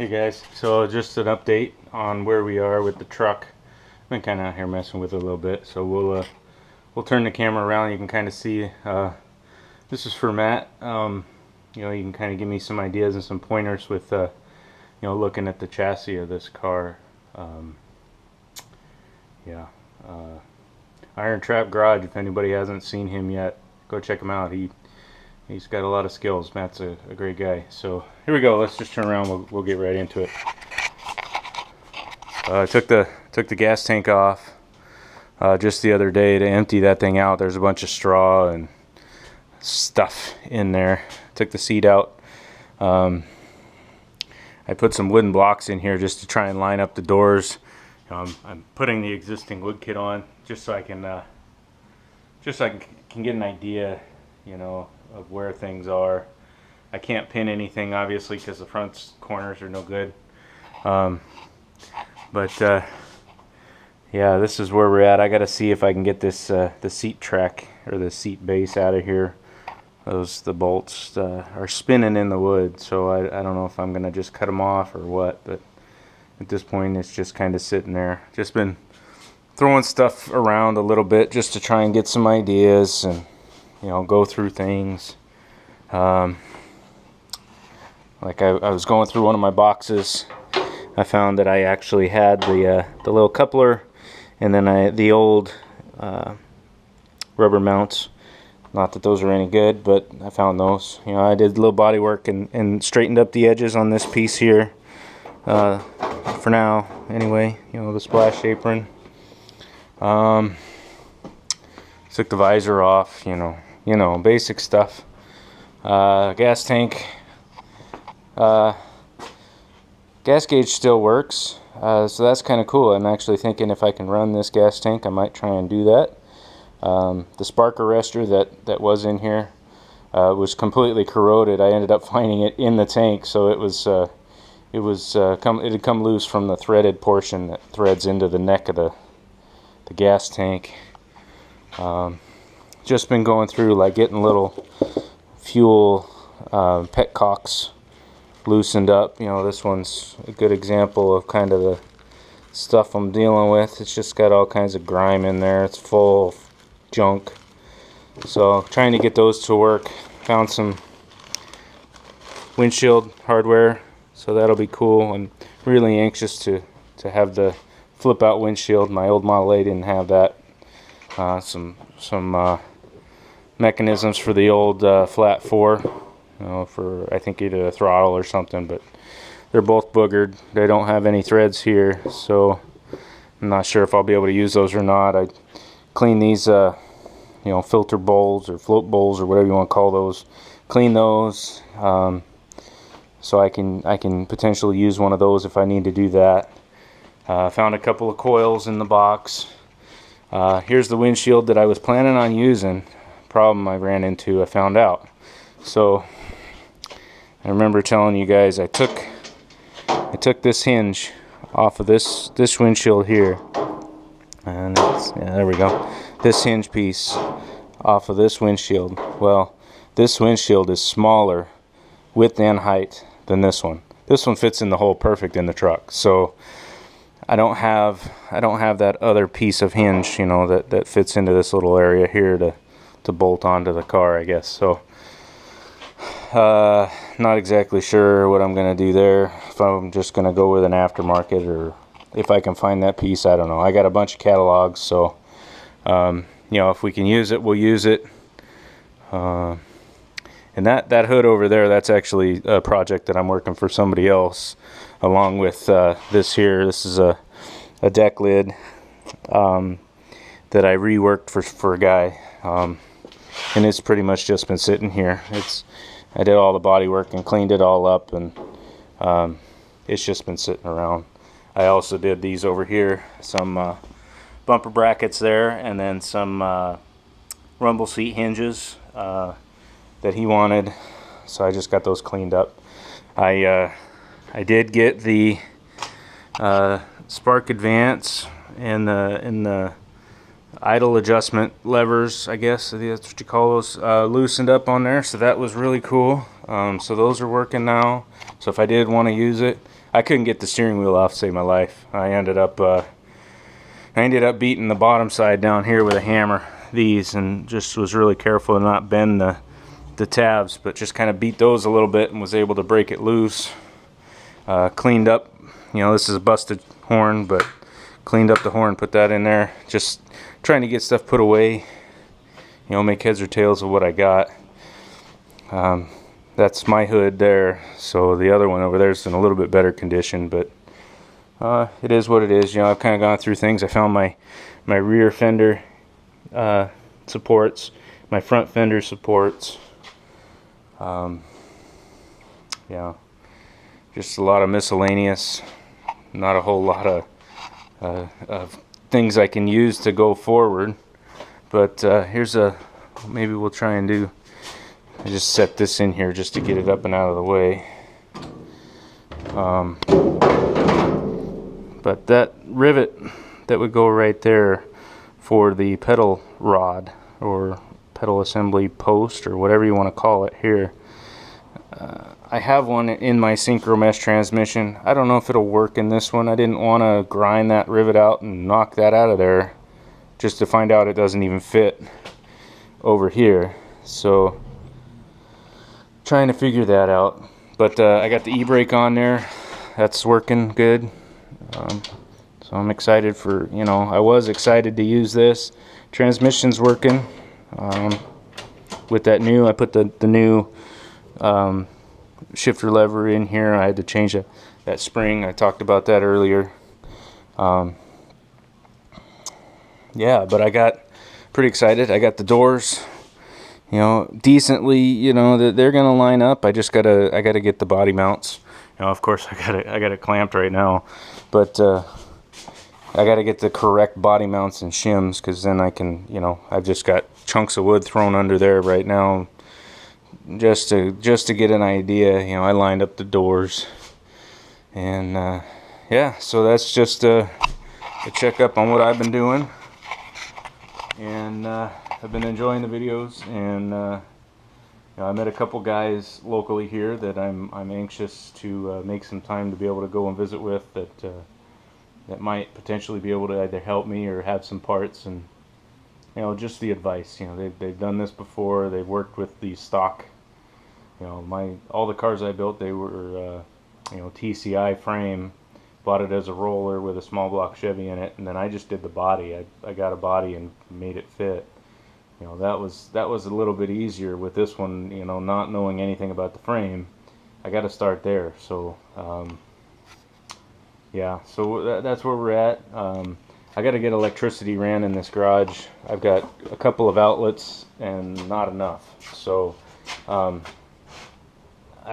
Hey guys, so just an update on where we are with the truck. I've been kind of out here messing with it a little bit, so we'll turn the camera around. You can kind of see. This is for Matt. You know, you can kind of give me some ideas and some pointers with you know, looking at the chassis of this car. Yeah, Iron Trap Garage. If anybody hasn't seen him yet, go check him out. He's got a lot of skills. Matt's a great guy. So here we go. Let's just turn around. We'll get right into it. I took the gas tank off just the other day to empty that thing out. There's a bunch of straw and stuff in there. Took the seat out. I put some wooden blocks in here just to try and line up the doors. I'm putting the existing wood kit on just so I can get an idea, you know, of where things are. I can't pin anything obviously because the front corners are no good. Yeah, this is where we're at. I gotta see if I can get this the seat track or the seat base out of here. The bolts are spinning in the wood, so I don't know if I'm gonna just cut them off or what, but at this point it's just kind of sitting there. Just been throwing stuff around a little bit just to try and get some ideas and, you know, go through things. Like I was going through one of my boxes. I found that I actually had the little coupler, and then the old rubber mounts. Not that those are any good, but I found those. You know, I did a little body work and straightened up the edges on this piece here. For now, anyway. You know, the splash apron. Took the visor off. You know, basic stuff. Gas tank. Gas gauge still works, so that's kind of cool. I'm actually thinking if I can run this gas tank, I might try and do that. The spark arrestor that was in here was completely corroded. I ended up finding it in the tank, so it had come loose from the threaded portion that threads into the neck of the gas tank. Just been going through, like, getting little fuel petcocks loosened up. You know, this one's a good example of kind of the stuff I'm dealing with. It's just got all kinds of grime in there. It's full of junk. So trying to get those to work. Found some windshield hardware, so that'll be cool. I'm really anxious to have the flip out windshield. My old Model A didn't have that. Some mechanisms for the old flat 4. You know, for I think either a throttle or something, but they're both boogered. They don't have any threads here, so I'm not sure if I'll be able to use those or not. I clean these, you know, filter bowls or float bowls or whatever you want to call those. Clean those, so I can potentially use one of those if I need to do that. Found a couple of coils in the box. Here's the windshield that I was planning on using. Problem I ran into, I found out. So I remember telling you guys I took this hinge off of this windshield here, and yeah, there we go. This hinge piece off of this windshield. Well, this windshield is smaller width and height than this one. This one fits in the hole perfect in the truck. So I don't have that other piece of hinge, you know, that fits into this little area here to bolt onto the car, I guess. So not exactly sure what I'm gonna do there. If I'm just gonna go with an aftermarket, or if I can find that piece, I don't know. I got a bunch of catalogs, so you know, if we can use it, we'll use it. And that hood over there, that's actually a project that I'm working for somebody else, along with this here. This is a deck lid that I reworked for a guy, and it's pretty much just been sitting here. I did all the body work and cleaned it all up, and it's just been sitting around. I also did these over here, some bumper brackets there, and then some rumble seat hinges that he wanted, so I just got those cleaned up. I did get the Spark Advance and the idle adjustment levers, I guess that's what you call those, loosened up on there, so that was really cool. So those are working now. So if I did want to use it, I couldn't get the steering wheel off to save my life. I ended up beating the bottom side down here with a hammer, and just was really careful to not bend the tabs, but just kind of beat those a little bit and was able to break it loose. Cleaned up, this is a busted horn, but cleaned up the horn, put that in there, just trying to get stuff put away, make heads or tails of what I got. That's my hood there, so the other one over there is in a little bit better condition, but it is what it is. I've kind of gone through things. I found my rear fender supports, my front fender supports. Yeah, just a lot of miscellaneous, not a whole lot of things I can use to go forward. But here's maybe we'll try and do, I just set this in here just to get it up and out of the way. But that rivet that would go right there for the pedal rod or pedal assembly post or whatever you want to call it here, I have one in my Synchro Mesh transmission. I don't know if it'll work in this one. I didn't want to grind that rivet out and knock that out of there just to find out it doesn't even fit over here. So trying to figure that out. But I got the e-brake on there. That's working good. So I'm excited for, I was excited to use this. Transmission's working. With that new, I put the new shifter lever in here. I had to change that spring. I talked about that earlier. Yeah, but I got pretty excited. I got the doors, decently, they're gonna line up. I gotta get the body mounts. Of course I got it clamped right now, but I gotta get the correct body mounts and shims, because then I can, I've just got chunks of wood thrown under there right now just to get an idea. I lined up the doors, and yeah, so that's just a checkup on what I've been doing, and I've been enjoying the videos, and I met a couple guys locally here that I'm anxious to make some time to be able to go and visit with, that might potentially be able to either help me or have some parts, and just the advice. They've done this before. They've worked with the stock. All the cars I built, they were TCI frame. Bought it as a roller with a small block Chevy in it, and then I just did the body. I got a body and made it fit. That was a little bit easier with this one. Not knowing anything about the frame, I got to start there. So yeah, so that's where we're at. I got to get electricity ran in this garage. I've got a couple of outlets and not enough, so I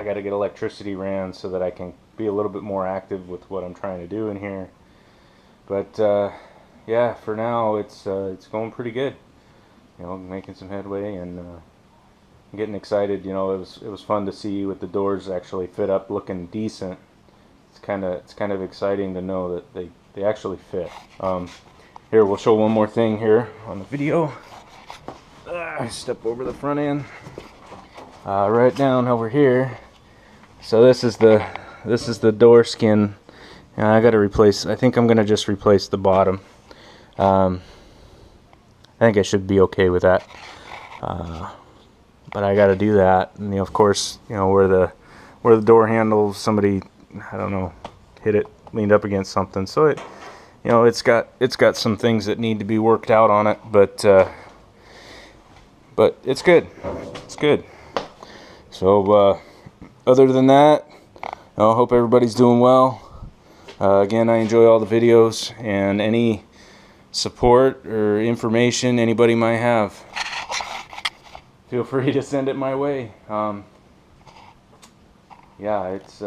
got to get electricity ran so that I can be a little bit more active with what I'm trying to do in here. But yeah, for now it's going pretty good. Making some headway, and getting excited. It was fun to see with the doors actually fit up, looking decent. It's kind of exciting to know that they actually fit. Here, we'll show one more thing here on the video. I step over the front end. Right down over here. So this is the door skin. I got to replace. I think I'm gonna just replace the bottom. I think I should be okay with that. But I got to do that. And of course, where the door handle, somebody, I don't know, hit it, leaned up against something. So it's got some things that need to be worked out on it, but it's good. It's good. So other than that, I hope everybody's doing well. Again, I enjoy all the videos, and any support or information anybody might have, feel free to send it my way. Yeah, it's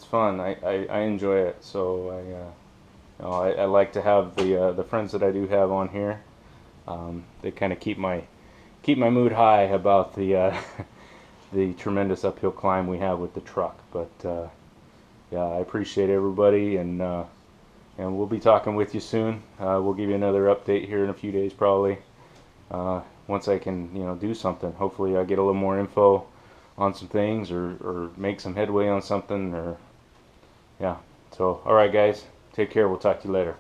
fun. I enjoy it. So I like to have the friends that I do have on here. They kind of keep my mood high about the the tremendous uphill climb we have with the truck. But yeah, I appreciate everybody, and we'll be talking with you soon. We'll give you another update here in a few days, probably, once I can do something. Hopefully I get a little more info on some things, or make some headway on something, or yeah. So all right guys, take care, we'll talk to you later.